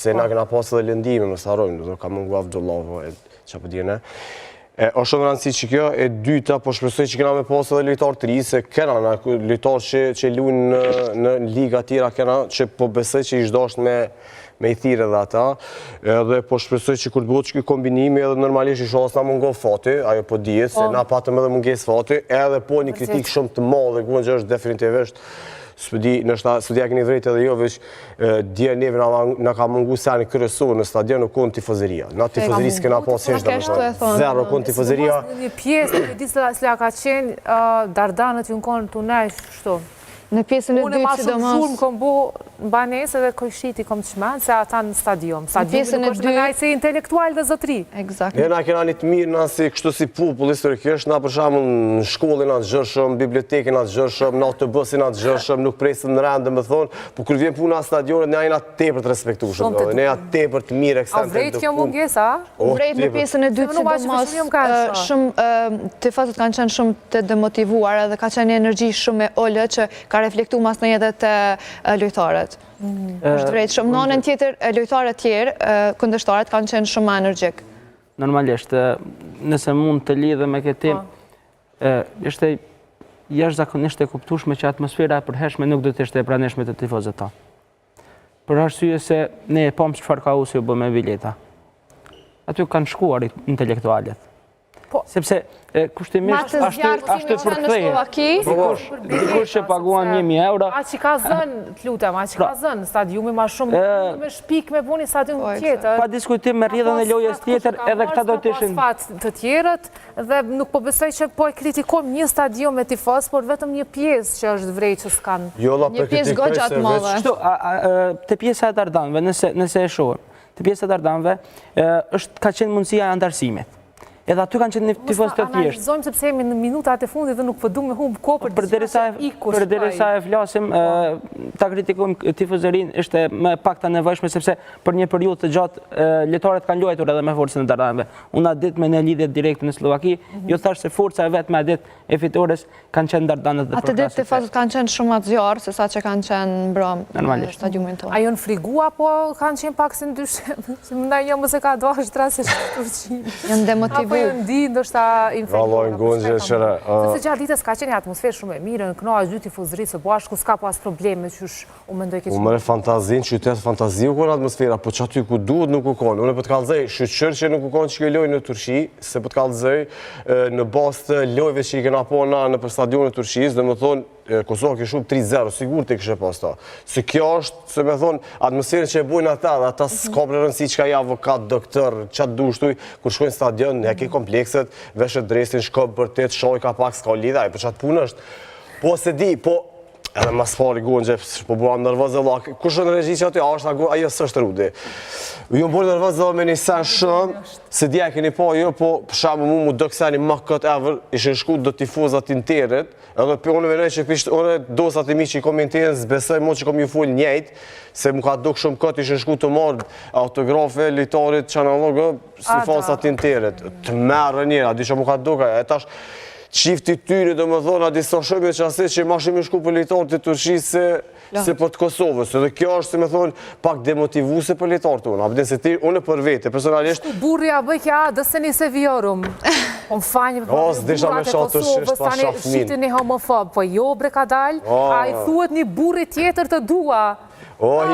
Se na kena pasë dhe lëndime, më sarojnë, do ka mungu Avdullahu, që për djene. O shumë rëndësi që kjo, e dyta, po shpresoj që kena me pasë dhe lojtarë të ri, se kena lojtarë që lunë në liga tjera, kena që po besoj që ishtë dashtë me i thire dhe ata, edhe po shpresoj që kur të bëhet që kjo kombinimi, edhe normalisht ishtë asë na mungo fati, ajo po dijet, se na patëm edhe munges fati, edhe po një kritik shumë të madhe, ku që është definitivisht, së di keni drejt edhe jo, veç dje neve nga ka mungu seni kërësor në stadion në konë tifozeria. Na tifozeria s'kena pas hesh dhe më zero konë tifozeria. Një pjesë, në disë s'la ka qenë, Dardanët ju në konë të nejë, shto. Në pjesën e dytë, sidomos... Unë e ma shumë kom bu banesë edhe kojshiti kom të shmenë, se ata në stadion. Stadion nuk është me najtë se intelektual dhe zotri. Exactly. Na kena një të mirë, na si kështu si popull historikisht, na për shamu në shkollin atë gjërshëm, bibliotekin atë gjërshëm, në autobusin atë gjërshëm, nuk presën në randë, më thonë, po kërë vjen puna stadionit, ne ajna tepër të respektushëm, ne ajna tepër të mirë A vrejt kjo munges, a? Vrejt në pjesën e dytë, sidomos, shumë tifozët kanë qenë shumë të demotivuar edhe ka qenë një energji shumë e ollë që ka reflektu mas në jetë të lojtarët. është vrejt shumë. Në anën tjetër, lojtarët tjerë, kundërshtarët kanë qenë shumë energjik. Normalisht, nëse mund të lidhe me këtë tim, ishte jashtëzakonisht e kuptueshme që atmosfera e përhershme nuk do të ishte e pranishme të tifozët ta. Për arsye se ne e pam çfarë ka u bë me bileta. Aty kanë shkuar intelektualet. Sepse kushtimisht ashtu përkthej. Dikush që paguan 1.000 euro. A që ka zënë, të lutem, a që ka zënë stadiumi ma shumë me shpik me puni stadium tjetër. Pa diskutim me rrjedhën e lojës tjetër, edhe këta do të ishin. Pas fat të tjerët, dhe nuk po besoj që po e kritikojmë një stadium me tifoz, por vetëm një pjesë që është vrejt që s'kan. Një pjesë goxhat madhe. Kështu, te pjesa e Dardanëve, nëse e shohim, te pjesa e Dardanëve ka qenë mundësia e antarësimit. Edhe aty kanë qenë një tifozë të thjeshtë. Analizojmë sepse jemi në minutat e fundit dhe nuk po duam me humb kohë për derisa e flasim, ta kritikojmë tifozërinë ishte më pak të nevojshme sepse për një periudhë të gjatë lojtarët kanë luajtur edhe me forcën e Dardanëve. Unë atë ditë me një lidhje direkte në Slovaki, ju thash se forca e vetme atë ditë e fitores kanë qenë Dardanët dhe atë ditë tifozët kanë qenë shumë më zjarr se sa që kanë qenë mbrëm në stadiumin tonë. A janë frigua apo kanë qenë pak se ndryshim? Se mendoj jo mos e ka dashur se Turqi. Janë demotivuar. Ndi, ndoshta infektuar. Se gjatë ditës ka qenë një atmosferë shumë e mirë, në kënaqë dy tifozërisë së bashku, s'ka pas probleme që u mendoj keq. U merr fantazinë, qytet fantazi u kon atmosfera, po çaty ku duhet nuk u kon. Unë po të kallëzoj, shqyrë që nuk u kon që lojë në Turqi, se po të kallëzoj në bazë të lojëve që i kena po na në stadionin e Turqisë, domethënë Kosova ke shumë 3-0, sigur të kështë e pas ta. Se kjo është, se me thonë, atmosferën që e bujnë ata, dhe ata s'ka për rëndësi që ka i avokat, doktor, qatë dushtuj, kur shkojnë stadion, ne ke komplekset, veshët dresin, shkop për të shoj ka pak, s'ka lidha, për qatë punë është. Po se di, po, edhe mas pari Gonxhe, po buam nervoz dhe lak, kush në regji që aty, ajo s'është Rudi. Ju më bërë nervoz dhe me një sen shumë, se dja keni po jo, po përshamu mu do këseni ma këtë ever, ishin shku do tifozat interit, edhe për unë venoj që pishtë, unë dosat e mi që i komenterin, zbesoj mo që kom ju full njejt, se mu ka duk shumë këtë, ishin shku të marrë autografe, lojtarit, që analogë, si fasat interit, të merë njëra, di që mu ka duk, e tash, qifti tyri dhe më thonë, a disa shumë që asit që ma shumë shku për lojtarit të Turqisë se për të Kosovës, dhe kjo është, se me thonë, pak demotivuse për lojtarit unë, abdin se ti, unë për vete, personalisht... Shtu burri a bëj kja, dëse një se vjorum, unë fanjë për burat e Kosovës, tani shqiti një homofob, po jo bre ka dal, a i thuet një burri tjetër të dua. O,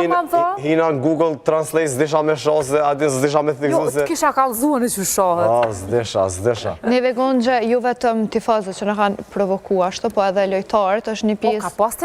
hina në Google Translate s'desha me shose, adin s'desha me thikëzën se... Jo, të kisha kalzuar në që shohet. A, s'desha. Neve Gonxhe, ju vetëm tifozët që në kanë provokua, ashtu po edhe lojtarët është një pjesë...